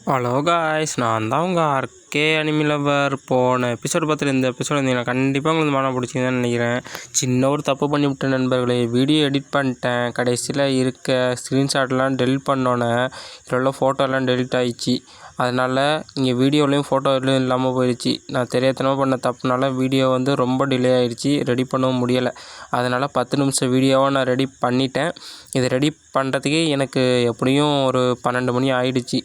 Hello guys, நான் தான் உங்கள் ஆர்கே அனிமி லவர். போன எபிசோடு பார்த்துட்டு இந்த எபிசோடு நான் கண்டிப்பாக உங்களுக்கு மனம் பிடிச்சிங்கன்னு நினைக்கிறேன். சின்ன ஒரு தப்பு பண்ணி விட்டேன் நண்பர்களே. வீடியோ எடிட் பண்ணிட்டேன். கடைசியில் இருக்க ஸ்க்ரீன்ஷாட்லாம் டெலிட் பண்ணோன்னே இதில் ஃபோட்டோலாம் டெலிட் ஆகிடுச்சு. அதனால் இங்கே வீடியோலையும் ஃபோட்டோலையும் இல்லாமல் போயிடுச்சு. நான் தெரியாதனமாக பண்ண தப்புனால வீடியோ ரொம்ப டிலே ஆகிடுச்சு. ரெடி பண்ணவும் முடியலை. அதனால் 10 நிமிஷம் வீடியோவை நான் ரெடி பண்ணிட்டேன். இதை ரெடி பண்ணுறதுக்கே எனக்கு எப்படியும் ஒரு 12 மணி ஆகிடுச்சு.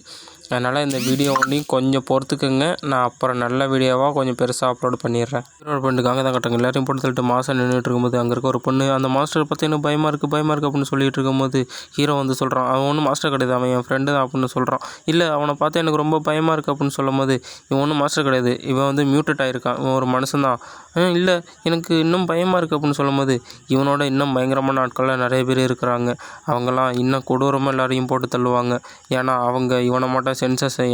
அதனால் இந்த வீடியோ ஒன்றையும் கொஞ்சம் பொறுத்துக்குங்க. நான் அப்புறம் நல்ல வீடியோவாக கொஞ்சம் பெருசாக அப்லோட் பண்ணிடுறேன். அப்லோட் பண்ணிட்டு அங்கே தான் கட்டுங்க. எல்லாரையும் போட்டு தள்ளிட்டு மாதம் நின்றுட்டு இருக்கும்போது அங்கே இருக்க ஒரு பொண்ணு அந்த மாஸ்டர் பற்றி எனக்கு பயமாக இருக்குது அப்படின்னு சொல்லிட்டு இருக்கும்போது ஹீரோ சொல்கிறான், அவன் ஒன்றும் மாஸ்டர் கிடையாது, அவன் என் ஃப்ரெண்டு தான் அப்படின்னு சொல்கிறான். இல்லை, அவனை பார்த்தா எனக்கு ரொம்ப பயமாக இருக்குது அப்படின்னு சொல்லும் போது, இவன் ஒன்றும் மாஸ்டர் கிடையாது, இவன் மியூட்டட் ஆகிருக்கான், இவன் ஒரு மனுஷன் தான். இல்லை, எனக்கு இன்னும் பயமாக இருக்குது அப்படின்னு சொல்லும் போது, இவனோட இன்னும் பயங்கரமான ஆட்கள்லாம் நிறைய பேர் இருக்கிறாங்க. அவங்களாம் இன்னும் கொடூரமாக எல்லாரையும் போட்டு தள்ளுவாங்க. ஏன்னா அவங்க இவனை மட்டும் சென்சஸை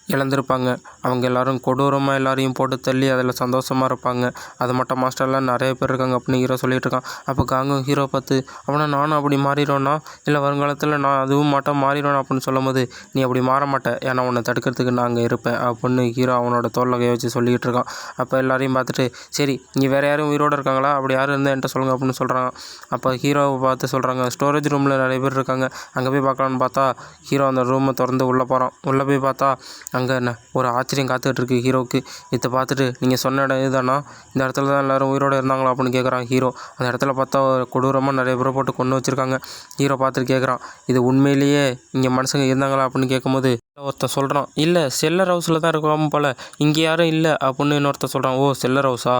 இழந்திருப்பாங்க. அவங்க எல்லோரும் கொடூரமாக எல்லாரையும் போட்டு தள்ளி அதில் சந்தோஷமாக இருப்பாங்க. அது மட்டும் மாஸ்டர்லாம் நிறைய பேர் இருக்காங்க அப்படின்னு ஹீரோ சொல்லிகிட்டு இருக்கான். அப்போ காங்கும் ஹீரோ பார்த்து, அவனை நானும் அப்படி மாறிடுவேன்னா, இல்லை வருங்காலத்தில் நான் அதுவும் மாட்டேன் மாறிடுவேன் அப்படின்னு சொல்லும் போது, நீ அப்படி மாற மாட்டேன், ஏன்னா உன்னை தடுக்கிறதுக்கு நான் அங்கே இருப்பேன் அப்படின்னு ஹீரோ அவனோட தோளில் கை வச்சு சொல்லிகிட்டு இருக்கான். அப்போ எல்லாரையும் பார்த்துட்டு, சரி இங்கே வேறு யாரும் உயிரோடு இருக்காங்களா, அப்படி யாரும் இருந்தால் என்கிட்ட சொல்லுங்கள் அப்படின்னு சொல்கிறாங்க. அப்போ ஹீரோவை பார்த்து சொல்கிறாங்க, ஸ்டோரேஜ் ரூமில் நிறைய பேர் இருக்காங்க, அங்கே போய் பார்க்கலான்னு பார்த்தா ஹீரோ அந்த ரூமை திறந்து உள்ளே போகிறான். உள்ளே போய் பார்த்தா அங்கே என்ன ஒரு ஆச்சரியம் காத்துட்ருக்கு ஹீரோவுக்கு. இதை பார்த்துட்டு, நீங்கள் சொன்ன இடம் இதுதானா, இந்த இடத்துல தான் எல்லோரும் உயிரோடு இருந்தாங்களா அப்படின்னு கேட்குறான் ஹீரோ. அந்த இடத்துல பார்த்தா கொடூரமாக நிறைய பேரை போட்டு கொண்டு வச்சுருக்காங்க. ஹீரோ பார்த்துட்டு கேட்குறான், இது உண்மையிலேயே இங்கே மனுஷங்க இருந்தாங்களா அப்படின்னு கேட்கும்போது ஒருத்தன் சொல்கிறான், இல்லை செல்லர் ஹவுஸில் தான் இருக்காம போல், இங்கே யாரும் இல்லை அப்படின்னு இன்னொருத்தன் சொல்கிறான். ஓ, செல்லர் ஹவுஸா,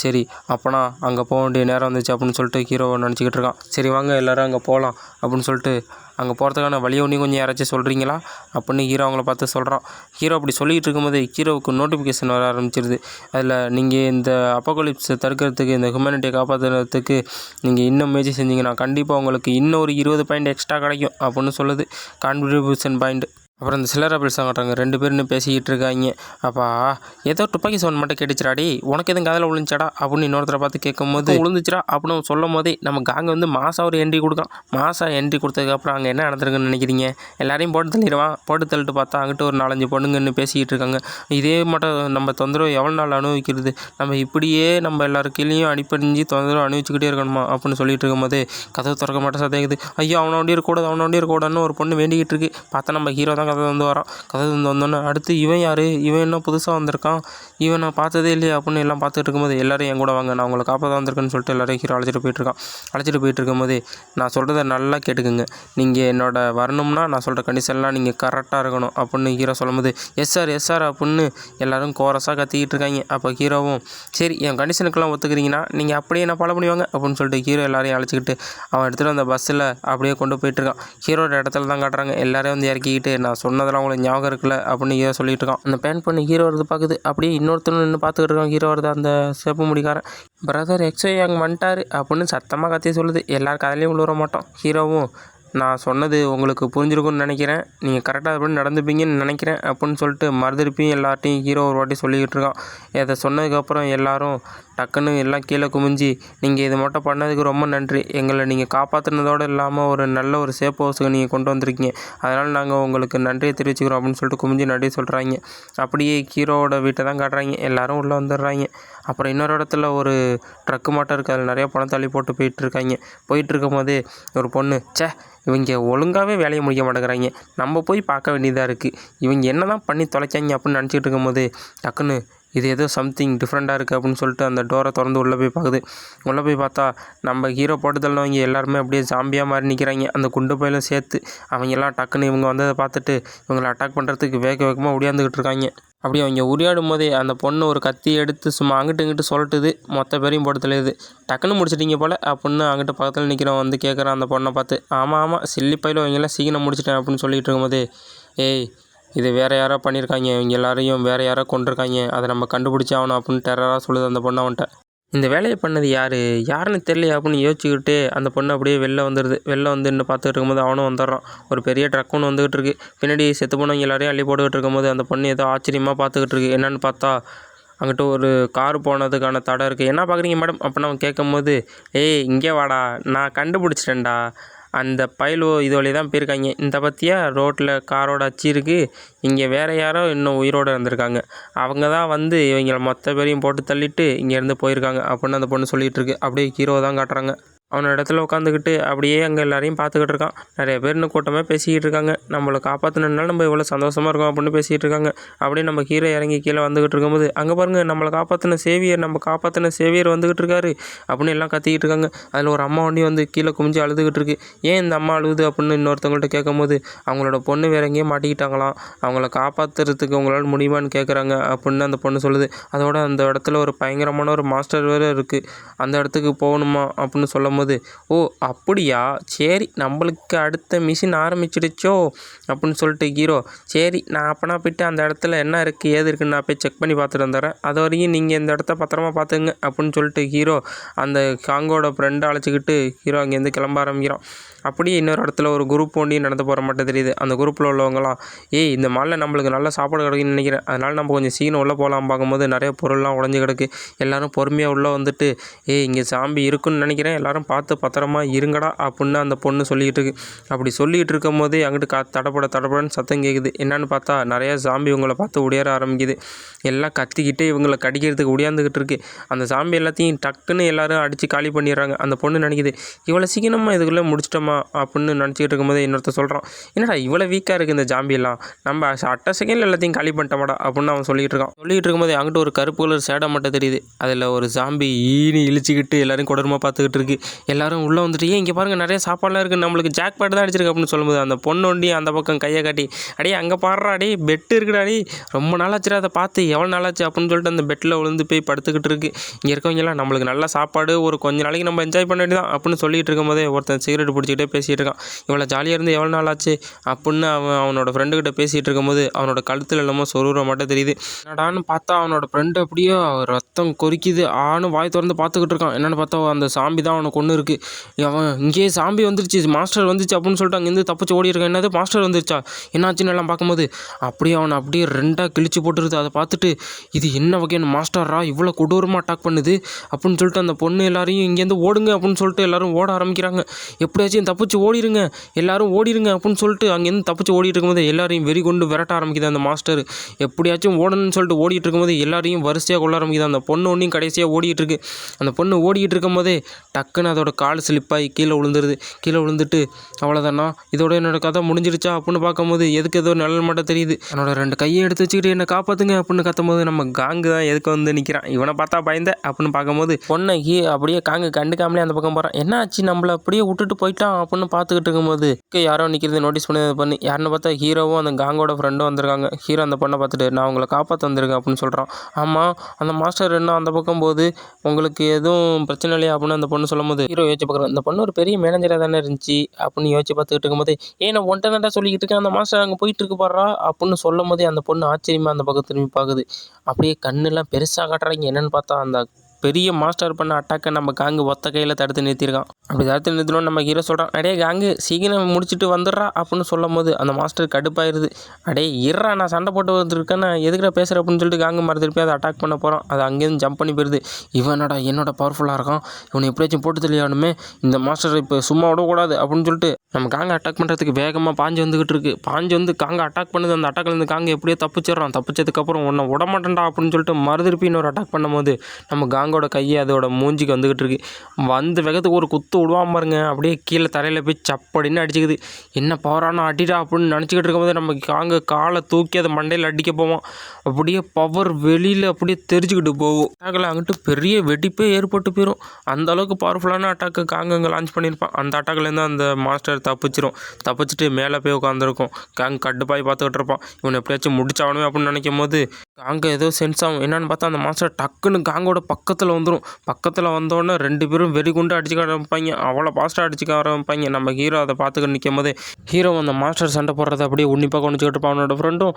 சரி அப்போனா அங்கே போக வேண்டிய நேரம் வந்துச்சு அப்படின்னு சொல்லிட்டு ஹீரோவை நினச்சிக்கிட்டு இருக்கான். சரி வாங்க எல்லோரும் அங்கே போகலாம் அப்படின்னு சொல்லிட்டு, அங்கே போகிறதுக்கான வழி ஒன்றையும் கொஞ்சம் யாராச்சும் சொல்கிறீங்களா அப்படின்னு ஹீரோ அவங்கள பார்த்து சொல்கிறான். ஹீரோ அப்படி சொல்லிகிட்டு இருக்கும்போது ஹீரோவுக்கு நோட்டிஃபிகேஷன் வர ஆரம்பிச்சிருது. அதில் நீங்கள் இந்த அப்போகலிப்ஸை தடுக்கிறதுக்கு, இந்த ஹியூமனிட்டியை காப்பாற்றுறதுக்கு நீங்கள் இன்னும் முயற்சி செஞ்சீங்கன்னா கண்டிப்பாக உங்களுக்கு இன்னும் ஒரு 20 பாயிண்ட் எக்ஸ்ட்ரா கிடைக்கும் அப்படின்னு சொல்லுது, கான்ட்ரிபியூஷன் பாயிண்ட். அப்புறம் இந்த சில்லறை பில்ஸாக காட்டுறாங்க. 2 பேர்னு பேசிக்கிட்டு இருக்காங்க. அப்பா, ஏதோ துப்பாக்கி சவுண்ட் மட்டும் கேட்டுச்சுடாடி, உனக்கு எதுவும் காதில் விழுந்துச்சாடா அப்படின்னு இன்னொருத்தரை பார்த்து கேட்கும்போது, விழுந்துச்சுடா அப்படின்னு சொல்லும் போதே நமக்கு அங்கே மாதம் ஒரு என்ட்ரி கொடுக்கான். மாதம் என்ட்ரி கொடுத்ததுக்கப்புறம் அங்கே என்ன நடந்திருக்குன்னு நினைக்கிறீங்க? எல்லாரையும் போட்டு தள்ளிடுவான். போட்டு தள்ளிட்டு பார்த்தா அங்கிட்ட ஒரு 4-5 பொண்ணுங்கன்னு பேசிக்கிட்டு இருக்காங்க. இதே மட்டும் நம்ம தொந்தரவு எவ்வளோ நாள் அனுபவிக்கிறது, நம்ம இப்படியே நம்ம எல்லாரு கீழேயும் அடிப்படிஞ்சு தொந்தரவு அனுபவிச்சுக்கிட்டே இருக்கணுமா அப்படின்னு சொல்லிட்டு இருக்கும்போது கதவு திறக்க மாட்டேன் சதேங்குது. ஐயோ, அவனை வண்டி இருக்கக்கூடாதுன்னு ஒரு பொண்ணு வேண்டிக்கிட்டு இருக்கு. பார்த்தா நம்ம ஹீரோ தான் கதை வரான். கதை வந்தோன்னே அடுத்து இவன் யார், இவன் என்ன புதுசாக வந்திருக்கான், இவன் நான் பார்த்ததே இல்லையா அப்படின்னு எல்லாம் பார்த்துட்டு இருக்கும்போது, எல்லோரும் என் கூட வாங்க, நான் உங்களை காப்பாற்ற வந்திருக்கேன்னு சொல்லிட்டு எல்லோரும் ஹீரோ அழைச்சிட்டு போயிட்டு இருக்கும்போது, நான் சொல்கிறத நல்லா கேட்டுக்குங்க, நீங்கள் என்னோட வரணும்னா நான் சொல்கிற கண்டிஷன்லாம் நீங்கள் கரெக்டாக இருக்கணும் அப்படின்னு ஹீரோ சொல்லும்போது, எஸ் சார் அப்படின்னு எல்லோரும் கோரஸாக கத்திக்கிட்டு இருக்காங்க. அப்போ ஹீரோவும், சரி என் கண்டிஷனுக்கெல்லாம் ஒத்துக்கிறீங்கன்னா நீங்கள் அப்படியே என்ன ஃபாலோ பண்ணுவாங்க அப்படின்னு சொல்லிட்டு ஹீரோ எல்லாரையும் அழைச்சிக்கிட்டு அவன் எடுத்துகிட்டு அந்த பஸ்ஸில் அப்படியே கொண்டு போயிட்டுருக்கான். ஹீரோட இடத்துல தான் காட்டுறாங்க. எல்லாரையும் இறக்கிக்கிட்டு, நான் சொன்னதெல்லாம் உங்களுக்கு ஞாபகம் இருக்குல்ல அப்படின்னு ஹீரோ சொல்லிட்டு இருக்கான். அந்த பேன் பண்ணி ஹீரோ வருது பார்க்குது. அப்படியே இன்னொருத்தர் நின்று பார்த்துக்கிட்டு இருக்கான். ஹீரோ வருது அந்த சேப்பு முடிக்காரன். பிரதர் எக்ஸோ அங்கே வந்துட்டார் அப்படின்னு சத்தமாக கத்தி சொல்லுது. எல்லாரும் கதையிலையும் விழுவ மாட்டோம். ஹீரோவும், நான் சொன்னது உங்களுக்கு புரிஞ்சிருக்குன்னு நினைக்கிறேன், நீங்கள் கரெக்டாக எப்படி நடந்துப்பீங்கன்னு நினைக்கிறேன் அப்படின்னு சொல்லிட்டு மறுதிருப்பியும் எல்லார்ட்டையும் ஹீரோ ஒரு வாட்டி சொல்லிக்கிட்டு இருக்கான். இதை சொன்னதுக்கப்புறம் எல்லோரும் டக்குன்னு எல்லாம் கீழே குமிஞ்சி, நீங்கள் இது மட்டும் பண்ணதுக்கு ரொம்ப நன்றி, எங்களை நீங்கள் காப்பாற்றினதோடு இல்லாமல் ஒரு நல்ல ஒரு சேஃப் ஹவுஸுக்கு நீங்கள் கொண்டு வந்திருக்கீங்க, அதனால் நாங்கள் உங்களுக்கு நன்றியை தெரிவிச்சுக்கிறோம் அப்படின்னு சொல்லிட்டு குமிஞ்சி நன்றி சொல்கிறாங்க. அப்படியே ஹீரோவோட வீட்டை தான் காட்டுறாங்க. எல்லோரும் உள்ளே வந்துடுறாங்க. அப்புறம் இன்னொரு இடத்துல ஒரு ட்ரக்கு மட்டும் இருக்குது, அதில் நிறைய பணம் தள்ளி போட்டு போயிட்டு இருக்கும் போதே ஒரு பொண்ணு, இவங்க ஒழுங்காகவே வேலையை முடிக்க மாட்டேங்கிறாங்க, நம்ம போய் பார்க்க வேண்டியதாக இருக்குது, இவங்க என்ன தான் பண்ணி தொலைச்சாங்க அப்படின்னு நினச்சிட்டு இருக்கும்போது டக்குன்னு இது ஏதோ சம்திங் டிஃப்ரெண்ட்டாக இருக்குது அப்படின்னு சொல்லிட்டு அந்த டோரை திறந்து உள்ளே போய் பார்க்குது. உள்ளே போய் பார்த்தா நம்ம ஹீரோ போட்டு தள்ளவங்க எல்லாருமே அப்படியே ஜாம்பியாக மாறி நிற்கிறாங்க, அந்த குண்டு பையிலும் சேர்த்து. அவங்க எல்லாம் டக்குன்னு இவங்க வந்ததை பார்த்துட்டு இவங்களை அட்டாக் பண்ணுறதுக்கு வேகமாக உடையாந்துக்கிட்டு இருக்காங்க. அப்படி அவங்க உரையாடும் போதே அந்த பொண்ணு ஒரு கத்தி எடுத்து சும்மா அங்கிட்டு இங்கிட்டு சொல்லிட்டுது, மொத்த பேரையும் போட்டு தள்ளிடுது. டக்குன்னு முடிச்சிட்டிங்க போல் அப்படின்னு அங்கிட்ட பக்கத்தில் நிற்கிறவன் கேட்குறான் அந்த பொண்ணை பார்த்து. ஆமாம் சில்லிப்பையில் அவங்கெல்லாம் சீக்கிரம் முடிச்சிட்டேன் அப்படின்னு சொல்லிட்டு இருக்கும்போதே, ஏய் இது வேறு யாரோ பண்ணியிருக்காங்க, இவங்க எல்லாரையும் வேறு யாரோ கொண்டிருக்காங்க, அதை நம்ம கண்டுபிடிச்சி ஆகணும் அப்படின்னு டெரராக சொல்லுது அந்த பொண்ணு அவன்கிட்ட. இந்த வேலையை பண்ணது யாருன்னு தெரியல அப்படின்னு யோசிச்சுக்கிட்டு அந்த பொண்ணு அப்படியே வெளில வந்துடுது. வெளில வந்து இன்னும் பார்த்துக்கிட்டு இருக்கும்போது அவனும் வந்துடுறான். ஒரு பெரிய ட்ரக் ஒன்று வந்துக்கிட்டு இருக்குது. பின்னாடி செத்து போனவங்க எல்லாரையும் அள்ளி போட்டுக்கிட்டு இருக்கும்போது அந்த பொண்ணு ஏதோ ஆச்சரியமாக பார்த்துக்கிட்டு இருக்குது. என்னென்னு பார்த்தா அங்கிட்ட ஒரு கார் போனதுக்கான தடை இருக்குது. என்ன பார்க்குறீங்க மேடம் அப்படின்னு அவன் கேட்கும்போது, ஏய் இங்கே வாடா, நான் கண்டுபிடிச்சிட்டேன்டா, அந்த பயல் இது வழி தான் போயிருக்காங்க. இந்த பற்றியா ரோட்டில் காரோட அச்சு இருக்குது. இங்கே வேறு யாரோ இன்னும் உயிரோடு இருந்திருக்காங்க. அவங்க தான் வந்து இவங்களை மொத்த பேரையும் போட்டு தள்ளிட்டு இங்கேருந்து போயிருக்காங்க அப்படின்னு அந்த பொண்ணு சொல்லிகிட்டு இருக்கு. அப்படியே ஹீரோ தான் காட்டுறாங்க. அவனோட இடத்துல உட்காந்துக்கிட்டு அப்படியே அங்கே எல்லாரையும் பார்த்துக்கிட்டு இருக்கான். நிறைய பேர் இன்னும் கூட்டமாக பேசிக்கிட்டு இருக்காங்க. நம்மளை காப்பாற்றினால நம்ம இவ்வளோ சந்தோஷமாக இருக்கோம் அப்படின்னு பேசிகிட்டு இருக்காங்க. அப்படியே நம்ம ஹீரோ இறங்கி கீழே வந்துக்கிட்டு இருக்கும்போது அங்கே பாருங்கள் நம்மளை காப்பாற்றின சேவியர் வந்துக்கிட்டு இருக்காரு அப்படின்னு எல்லாம் கத்திக்கிட்டு இருக்காங்க. அதில் ஒரு அம்மா வண்டி வந்து கீழே குமிஞ்சு அழுதுகிட்டு இருக்கு. ஏன் இந்த அம்மா அழுகுது அப்படின்னு இன்னொருத்தவங்கள்ட்ட கேட்கும்போது அவங்களோட பொண்ணு வேற எங்கேயும் மாட்டிக்கிட்டாங்களாம். அவங்கள காப்பாற்றுறதுக்கு உங்களால் முடியுமான்னு கேட்குறாங்க அப்படின்னு அந்த பொண்ணு சொல்லுது. அதோட அந்த இடத்துல ஒரு பயங்கரமான ஒரு மாஸ்டர் வேறு இருக்குது. அந்த இடத்துக்கு போகணுமா அப்படின்னு சொல்லும் போது, ஓ அப்படியா, சரி நம்மளுக்கு அடுத்த மிஷின் ஆரம்பிச்சிடுச்சோ அப்படின்னு சொல்லிட்டு ஹீரோ, சரி நான் அப்போனா போய்ட்டு அந்த இடத்துல என்ன இருக்குது ஏது இருக்குன்னு நான் போய் செக் பண்ணி பார்த்துட்டு வந்துடுறேன். அது வரைக்கும் நீங்கள் இந்த இடத்த பத்திரமா பார்த்துங்க அப்படின்னு சொல்லிட்டு ஹீரோ அந்த காங்கோட ஃப்ரெண்டை அழைச்சிக்கிட்டு ஹீரோ அங்கேருந்து கிளம்ப ஆரம்பிக்கிறான். அப்படியே இன்னொரு இடத்துல ஒரு குரூப் ஒண்டி நடந்து போகிற மட்டும் தெரியுது. அந்த குரூப்பில் உள்ளவங்களாம், இந்த மாலில் நம்மளுக்கு நல்ல சாப்பாடு கிடைக்குன்னு நினைக்கிறேன், அதனால் நம்ம கொஞ்சம் சீக்கிரம் உள்ளே போகலாம். பார்க்கும்போது நிறைய பொருள்லாம் உடஞ்சி கிடக்கு. எல்லோரும் பொறுமையாக உள்ளே வந்துட்டு, இங்கே சாம்பி இருக்குன்னு நினைக்கிறேன், எல்லோரும் பார்த்து பத்திரமா இருங்கடா அப்படின்னு அந்த பொண்ணு சொல்லிக்கிட்டு இருக்கு. அப்படி சொல்லிகிட்டு இருக்கும் போதே அங்கிட்டு தடப்படன்னு சத்தம் கேட்குது. என்னன்னு பார்த்தா நிறையா சாம்பி இவங்களை பார்த்து உடையார ஆரம்பிக்குது. எல்லாம் கத்திக்கிட்டு இவங்களை கடிக்கிறதுக்கு உடையாந்துக்கிட்டு இருக்கு. அந்த சாம்பி எல்லாத்தையும் டக்குன்னு எல்லோரும் அடித்து காலி பண்ணிடுறாங்க. அந்த பொண்ணு நினைக்குது, இவ்வளோ சீக்கிரமாக இதுக்குள்ளே முடிச்சிட்டோமா அப்படின்னு நினச்சிக்கிட்டு இருக்கும்போது இன்னொருத்தர் சொல்கிறான், என்னடா இவ்வளோ வீக்காக இருக்குது இந்த ஜாம்பியெல்லாம், நம்ம அட்ட செகண்டில் எல்லாத்தையும் காலி பண்ணிட்டோமாடா அப்படின்னு அவன் சொல்லிகிட்டு இருக்கும்போது அங்கிட்டு ஒரு கருப்பு கலர் சேடை மட்டும் தெரியுது. அதில் ஒரு ஜாம்பி இழிச்சிக்கிட்டு எல்லோரும் கொடூரமாக பார்த்துக்கிட்டு இருக்கு. எல்லோரும் உள்ளே வந்துட்டு, இங்கே பாருங்கள் நிறைய சாப்பாடுலாம் இருக்குது, நம்மளுக்கு ஜாக் பாட்டு தான் அடிச்சிருக்கு அப்படின்னு சொல்லும்போது அந்த பொண்ணு ஒண்டி அந்த பக்கம் கையை காட்டி, அடே அங்கே பாடுறா, அடே பெட்டு இருக்குடா, அடி ரொம்ப நாளாச்சுடா அதை பார்த்து, எவ்வளோ நாளாச்சு அப்படின்னு சொல்லிட்டு அந்த பெட்டில் விழுந்து போய் படுத்துக்கிட்டு இருக்கு. இங்கே இருக்கவங்கலாம் நம்மளுக்கு நல்ல சாப்பாடு ஒரு கொஞ்ச நாளைக்கு நம்ம என்ஜாய் பண்ண வேண்டியதான் அப்படின்னு சொல்லிட்டு இருக்கும்போதே ஒருத்தன் சிகரெட் பிடிச்சிக்கிட்டே பேசிகிட்டு இருக்கான். இவ்வளோ ஜாலியாக இருந்து எவ்வளோ நாள் ஆச்சு அப்படின்னு அவனோட ஃப்ரெண்டுக்கிட்ட பேசிகிட்டு இருக்கும்போது அவனோட கழுத்தில் எல்லாமோ சொருகிற மட்டும் தெரியுது. என்னடான்னு பார்த்தா அவனோட ஃப்ரெண்டு அப்படியே ரத்தம் கொறிக்குது. ஆணும் வாய் திறந்து பார்த்துக்கிட்டு இருக்கான். என்னென்னு பார்த்தா அந்த சாம்பி தான் அவனுக்கு ஒன்று இருக்குது. அவன் இங்கேயே சாம்பி வந்துருச்சு, மாஸ்டர் வந்துச்சு அப்படின்னு சொல்லிட்டு அங்கேருந்து தப்பிச்சு ஓடி இருக்கான். என்னது மாஸ்டர் வந்துருச்சா, என்னாச்சுன்னு எல்லாம் பார்க்கும்போது அப்படியே அவனை அப்படியே ரெண்டாக கிழிச்சு போட்டுருது. அதை பார்த்துட்டு இது என்ன வகையான மாஸ்டரா இவ்வளோ கொடூரமாக அட்டாக் பண்ணுது அப்படின்னு சொல்லிட்டு அந்த பொண்ணு எல்லாரையும் இங்கேருந்து ஓடுங்க அப்படின்னு சொல்லிட்டு எல்லாரும் ஓட ஆரம்பிக்கிறாங்க. எப்படியாச்சும் தப்பிச்சு ஓடிடுங்க, எல்லாரும் ஓடிடுங்க அப்படின்னு சொல்லிட்டு அங்கேருந்து தப்பிச்சு ஓடிட்டு இருக்கும்போது எல்லாரையும் வெறி கொண்டு விரட்ட ஆரம்பிக்குது அந்த மாஸ்டர். எப்படியாச்சும் ஓடணும்னு சொல்லிட்டு ஓடிட்டு இருக்கும்போது எல்லாரையும் வரிசையாக கொள்ள ஆரம்பிக்குது. அந்த பொண்ணு ஒன்றையும் கடைசியாக ஓடிட்டு இருக்கு. அந்த பொண்ணு ஓடிக்கிட்டு இருக்கும்போதே டக்குன்னு அதோட கால் ஸ்லிப்பாகி கீழே விழுந்துருது. கீழே விழுந்துட்டு அவ்வளோதானா இதோட என்னோட கதை முடிஞ்சிருச்சா அப்படின்னு பார்க்கும்போது எதுக்கு ஏதோ நிழல் மட்டும் தெரியுது. என்னோட 2 கையை எடுத்து வச்சுக்கிட்டு என்னை காப்பாற்றுங்க அப்படின்னு கத்தும்போது நம்ம காங்கு தான் எதுக்கு வந்து நிற்கிறான். இவனை பார்த்தா பயந்த அப்படின்னு பார்க்கும்போது பொண்ணை அப்படியே காங்கு கண்டுக்காமலே அந்த பக்கம் போகிறான். என்ன ஆச்சு நம்மளை அப்படியே விட்டுட்டு போயிட்டான் அப்படின்னு பார்த்துக்கிட்டு இருக்கும்போது யாரோ நிற்கிறது நோட்டீஸ் பண்ணி யாருன்னு பார்த்தா ஹீரோவும் அந்த காங்கோட ஃப்ரெண்டும் வந்திருக்காங்க. ஹீரோ அந்த பொண்ணை பார்த்துட்டு நான் உங்களை காப்பாற்ற வந்திருக்கேன் அப்படின்னு சொல்கிறான். ஆமாம் அந்த மாஸ்டர் என்ன அந்த பக்கம் போது உங்களுக்கு எதுவும் பிரச்சனை இல்லையா அப்படின்னு அந்த பொண்ணு சொல்லும் போது ஹீரோ யோசிச்சு பார்க்குறேன். இந்த பொண்ணு ஒரு பெரிய மேனேஜராக தானே இருந்துச்சு அப்படின்னு யோசிச்சு பார்த்துக்கிட்டு இருக்கும்போது நான் ஒன்றை தாண்டா சொல்லிக்கிட்டு இருக்கேன், அந்த மாஸ்டர் அங்கே போயிட்டு இருக்கு பாடுறா அப்படின்னு சொல்லும் போதே அந்த பொண்ணு ஆச்சரியமாக அந்த பக்கம் திரும்பி பார்க்குது. அப்படியே கண்ணெல்லாம் பெருசாக காட்டுறாங்க. என்னென்னு பார்த்தா அந்த பெரிய மாஸ்டர் பண்ண அட்டாக்கை நம்ம காங்கு ஒத்த கையில் தடுத்து நிறுத்தியிருக்கான். அப்படி தடுத்து நிறுத்தணும்னு நம்ம ஹீரோ சொல்கிறான். அடே காங்கு சீக்கிரம் முடிச்சுட்டு வந்துடுறா அப்படின்னு சொல்லும் போது அந்த மாஸ்டர் கடுப்பாயிருது. அடே இருறா நான் சண்டை போட்டு வந்துருக்கேன், நான் எதுக்குற பேசுகிறேன் அப்படின்னு சொல்லிட்டு காங்கு மாதிரி திருப்பி அதை அட்டாக் பண்ண போகிறான். அது அங்கேருந்து ஜம்ப் பண்ணி போயிடுது. என்னோட பவர்ஃபுல்லாக இருக்கான், இவனை எப்படியாச்சும் போட்டு தெளியானுமே, இந்த மாஸ்டர் இப்போ சும்மா விடக்கூடாது அப்படின்னு சொல்லிட்டு நம்ம காங்க அட்டாக் பண்ணுறதுக்கு வேகமாக பாஞ்சு வந்துக்கிட்டு இருக்கு. பாஞ்சு வந்து காங்க அட்டாக் பண்ணுது. அந்த அட்டாக்லேருந்து காங்க எப்படியோ தப்பிச்சிடறான். தப்பிச்சதுக்கப்புறம் உன்னை விடமாட்டேன்டா அப்படின்னு சொல்லிட்டு மறுதிருப்பி இன்னொரு அட்டாக் பண்ணும்போது நம்ம காங்கோட கையை அதோட மூஞ்சிக்கு வந்துக்கிட்டு இருக்கு. வந்து வேகத்துக்கு ஒரு குத்து விடுவான் பாருங்க, அப்படியே கீழே தரையில் போய் சப்படின்னு அடிச்சுக்குது. என்ன பவரான அடிடா அப்படின்னு நினச்சிக்கிட்டு இருக்கும்போது நம்ம காங்க காலை தூக்கி அதை மண்டையில் அடிக்க போவோம். அப்படியே பவர் வெளியில் அப்படியே தெரிஞ்சுக்கிட்டு போகும். அட்டாக்கில் அங்கிட்டு பெரிய வெடிப்பே ஏற்பட்டு போயிடும். அந்த அளவுக்கு பவர்ஃபுல்லான அட்டாக்கு காங்க அங்கே லான்ச் பண்ணியிருப்பான். அந்த அட்டாக்லேருந்து அந்த மாஸ்டர் தப்பிச்சுட்டு மேலே போய் உட்காந்துருக்கும். காங்க கட்டுப்பாய் பார்த்துக்கிட்டு இருப்பான். இவனை எப்படியாச்சும் முடிச்சாகணுமே அப்படின்னு நினைக்கும் போது காங்க ஏதோ சென்ஸ் ஆகும். என்னன்னு பார்த்தா அந்த மாஸ்டர் டக்குன்னு காங்கோட பக்கத்தில் வந்துடும். பக்கத்தில் வந்தோடனே 2 பேரும் வெறி குண்டு அடிச்சுக்க ஆரம்பிப்பாங்க. அவ்வளோ ஃபாஸ்ட்டாக அடிச்சுக்க ஆரம்பிப்பாங்க. நம்ம ஹீரோ அதை பார்த்துக்கிட்டு நிற்கும் போது ஹீரோ அந்த மாஸ்டர் சண்டை போடுறதை அப்படியே உன்னிப்பாக கொண்டுச்சிக்கிட்டு இருப்பான். அவனோட ஃப்ரெண்டும்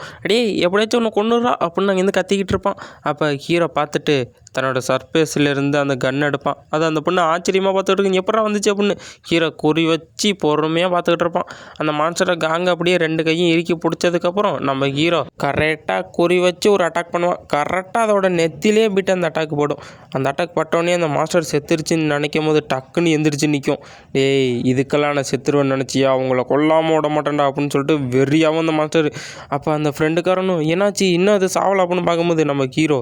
எப்படியாச்சும் ஒன்று கொண்டுடுறா அப்படின்னு அங்கேருந்து கத்திக்கிட்டு இருப்பான். அப்போ ஹீரோ பார்த்துட்டு தன்னோட சர்பேஸிலேருந்து அந்த கன் எடுப்பான். அது அந்த பொண்ணு ஆச்சரியமாக பார்த்துக்கிட்டு இருக்கு, எப்படா வந்துச்சு அப்படின்னு ஹீரோ குறி வச்சு பொறுமையாக பார்த்துக்கிட்டு இருப்பான். அந்த மான்ஸ்டரை காங்க அப்படியே 2 கையும் இறுக்கி பிடிச்சதுக்கப்புறம் நம்ம ஹீரோ கரெக்டாக குறி வச்சு ஒரு அட்டாக் பண்ணுவான். கரெக்டாக அதோட நெத்திலே போய்ட்டு அந்த அட்டாக் போடும். அந்த அட்டாக் பட்டோடனே அந்த மாஸ்டர் செத்துருச்சுன்னு நினைக்கும் போது டக்குன்னு எந்திரிச்சு நிற்கும். டேய் இதுக்கெல்லாம் நான் செத்துருவேன்னு நினச்சியா, அவங்கள கொல்லாமல் விட மாட்டேன்டா அப்படின்னு சொல்லிட்டு வெறியாகவும் அந்த மாஸ்டர். அப்போ அந்த ஃப்ரெண்டுக்காரனும் என்னாச்சு இன்னும் அது சாவலை அப்படின்னு பார்க்கும்போது நம்ம ஹீரோ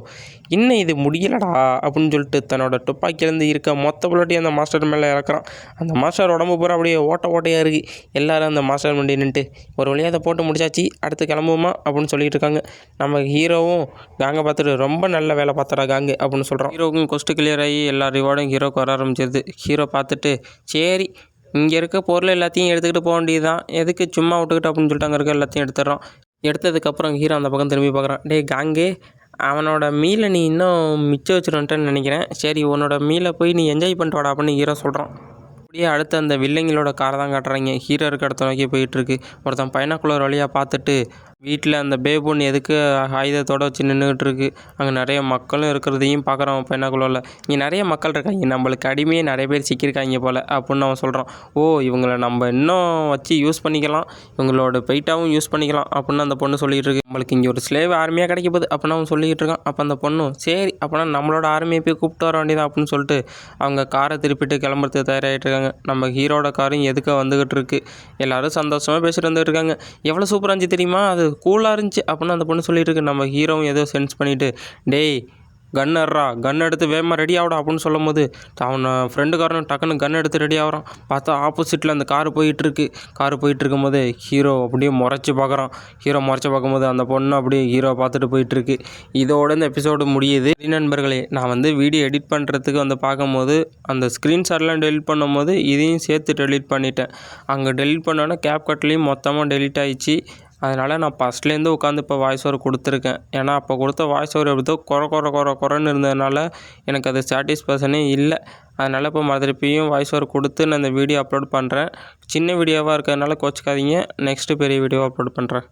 இன்னும் இது முடியலடா அப்படின்னு சொல்லிட்டு தன்னோட துப்பாக்கிலேருந்து இருக்க மொத்த புல்லட்டி அந்த மாஸ்டர் மேலே இறக்குறான். அந்த மாஸ்டர் உடம்பு பூரா அப்படியே ஓட்டையாக இருக்குது. எல்லோரும் அந்த மாஸ்டர் முன்னாடி நின்றுட்டு ஒரு வழியாக அதை போட்டு முடிச்சாச்சு, அடுத்து கிளம்புவோமா அப்படின்னு சொல்லிட்டு இருக்காங்க. நம்ம ஹீரோவும் காங்கை பார்த்துட்டு ரொம்ப நல்ல வேலை பார்த்தடா காங்கு அப்படின்னு சொல்கிறோம். ஹீரோவுக்கும் கொஸ்ட்டு கிளியர் ஆகி எல்லா ரிவார்டும் ஹீரோக்கு வர ஆரம்பிச்சிருது. ஹீரோ பார்த்துட்டு சரி இங்கே இருக்க பொருள் எல்லாத்தையும் எடுத்துக்கிட்டு போக வேண்டியது தான், எதுக்கு சும்மா விட்டுக்கிட்டு அப்படின்னு சொல்லிட்டு அங்கே இருக்க எல்லாத்தையும் எடுத்துடுறோம். எடுத்ததுக்கப்புறம் ஹீரோ அந்த பக்கம் திரும்பி பார்க்குறான். டே காங்கே அவனோட மீலை நீ இன்னும் மிச்சம் வச்சுருன்ட்டேன்னு நினைக்கிறேன், சரி உன்னோட மீலை போய் நீ என்ஜாய் பண்ணிட்டு வாடா அப்படின்னு ஹீரோ சொல்கிறான். அப்படியே அடுத்து அந்த வில்லைங்களோட காரை தான் காட்டுறாங்க. ஹீரோ இருக்க இடத்த நோக்கி போயிட்டுருக்கு. ஒருத்தன் பைனாக்குலர் வழியாக பார்த்துட்டு வீட்டில் அந்த பேபுன்னு எதுக்கு ஆயுதத்தோடு வச்சு நின்றுக்கிட்டு இருக்கு. அங்கே நிறைய மக்களும் இருக்கிறதையும் பார்க்குறான் பைனாக்குலரில். இங்கே நிறைய மக்கள் இருக்காங்க, நம்மளுக்கு அடிமையே நிறைய பேர் சிக்கியிருக்காங்க போல் அப்படின்னு அவன் சொல்கிறான். ஓ இவங்களை நம்ம இன்னும் வச்சு யூஸ் பண்ணிக்கலாம், இவங்களோட பெயிட்டாகவும் யூஸ் பண்ணிக்கலாம் அப்படின்னு அந்த பொண்ணு சொல்லிகிட்டு இருக்கு. நம்மளுக்கு இங்கே ஒரு ஸ்லேவ் ஆர்மியாக கிடைக்க போகுது அப்படின்னு அவன் சொல்லிக்கிட்டு இருக்கான். அப்போ அந்த பொண்ணும் சரி அப்போனா நம்மளோட ஆர்மியை போய் கூப்பிட்டு வர வேண்டியதான் அப்படின்னு சொல்லிட்டு அவங்க காரை திருப்பிட்டு கிளம்புறதுக்கு தயாராகிட்டு இருக்காங்க. நம்ம ஹீரோட காரும் எதுக்க வந்துக்கிட்டு இருக்கு. எல்லோரும் சந்தோஷமாக பேசிட்டு வந்துட்டு இருக்காங்க. எவ்வளோ சூப்பராக இருந்துச்சு தெரியுமா, அது கூலாக இருந்துச்சு அப்படின்னு அந்த பொண்ணு சொல்லிட்டு இருக்கு. நம்ம ஹீரோவும் ஏதோ சென்ஸ் பண்ணிவிட்டு டேய் கன்னுறா கன் எடுத்து வேகமாக ரெடி ஆகிடும் அப்படின்னு சொல்லும் போது அவனை ஃப்ரெண்டுக்காரனும் டக்குன்னு கன் எடுத்து ரெடி ஆகிறான். பார்த்தா ஆப்போசிட்டில் அந்த காரு போயிட்டுருக்கு. காரு போயிட்டு இருக்கும்போது ஹீரோ அப்படியே முறைச்சி பார்க்குறான். ஹீரோ முறைச்சி பார்க்கும்போது அந்த பொண்ணு அப்படியே ஹீரோ பார்த்துட்டு போயிட்டுருக்கு. இதோட இந்த எபிசோடு முடியுது. நண்பர்களே நான் வீடியோ எடிட் பண்ணுறதுக்கு பார்க்கும்போது அந்த ஸ்க்ரீன்ஷாட்லாம் டெலிட் பண்ணும்போது இதையும் சேர்த்து டெலிட் பண்ணிட்டேன். அங்கே டெலிட் பண்ணோன்னா கேப்கட்லேயும் மொத்தமாக டெலிட் ஆகிடுச்சு. அதனால் நான் ஃபஸ்ட்லேருந்து உட்காந்து இப்போ வாய்ஸ் ஓவர் கொடுத்துருக்கேன். ஏன்னா அப்போ கொடுத்த வாய்ஸ் ஓவர் எப்படிதோ குறைன்னு இருந்ததுனால எனக்கு அது சாட்டிஸ்ஃபேக்ஷனே இல்லை. அதனால் இப்போ மறுபடியும் வாய்ஸ் ஓவர் கொடுத்து நான் இந்த வீடியோ அப்லோட் பண்ணுறேன். சின்ன வீடியோவாக இருக்கிறதுனால கோச்சிக்காதீங்க, நெக்ஸ்ட்டு பெரிய வீடியோ அப்லோட் பண்ணுறேன்.